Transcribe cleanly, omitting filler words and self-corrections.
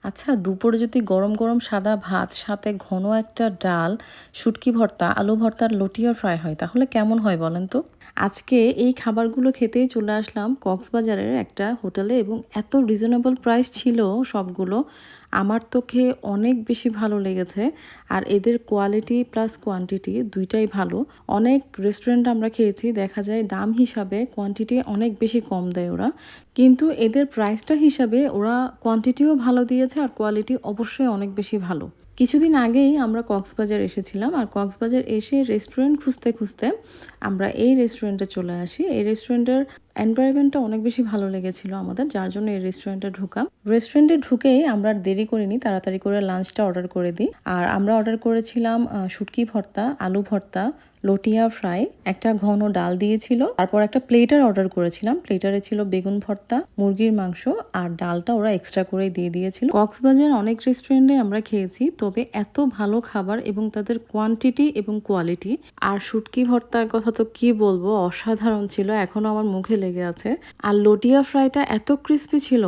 আচ্ছা, দুপুরে যদি গরম গরম সাদা ভাত সাথে ঘন একটা ডাল, শুটকি ভর্তা, আলু ভর্তা আর লটিয়া ফ্রাই হয় তাহলে কেমন হয় বলেন তো? আজকে এই খাবারগুলো খেতেই চলে আসলাম কক্সবাজারের একটা হোটেলে এবং এত রিজনেবল প্রাইস ছিল সবগুলো। আমার তো খেয়ে অনেক বেশি ভালো লেগেছে। আর এদের কোয়ালিটি প্লাস কোয়ান্টিটি ২ টাই ভালো। অনেক রেস্টুরেন্ট আমরা খেয়েছি, দেখা যায় দাম হিসাবে কোয়ান্টিটি অনেক বেশি কম দেয় ওরা। কিন্তু এদের প্রাইসটা হিসাবে ওরা কোয়ান্টিটিও ভালো দিয়েছে আর কোয়ালিটি অবশ্যই অনেক বেশি ভালো। কিছুদিন আগেই আমরা কক্সবাজার এসেছিলাম আর কক্সবাজার এসে রেস্টুরেন্ট খুঁজতে খুঁজতে আমরা এই রেস্টুরেন্টে চলে আসি। এই রেস্টুরেন্টের এনভায়রনমেন্টটা অনেক বেশি ভালো লেগেছিল আমাদের, যার জন্য এই রেস্টুরেন্টে ঢোকা। রেস্টুরেন্টে ঢুকেই আমরা আর দেরি করিনি, তাড়াতাড়ি করে লাঞ্চটা অর্ডার করে দিই। আর আমরা অর্ডার করেছিলাম শুটকি ভর্তা, আলু ভর্তা, লটিয়া ফ্রাই, একটা ঘন ডাল দিয়েছিল। তারপর একটা প্লেটার অর্ডার করেছিলাম, প্লেটারে ছিল বেগুন ভর্তা, মুরগির মাংস আর ডালটা ওরা এক্সট্রা করে দিয়ে দিয়েছিল। কক্সবাজার অনেক রেস্টুরেন্টে আমরা খেয়েছি, তবে এত ভালো খাবার এবং তাদের কোয়ান্টিটি এবং কোয়ালিটি। আর শুটকি ভর্তার কথা তো কি বলবো, অসাধারণ ছিল, এখনো আমার মুখে লেগে আছে। আর লটিয়া ফ্রাইটা এত ক্রিস্পি ছিল।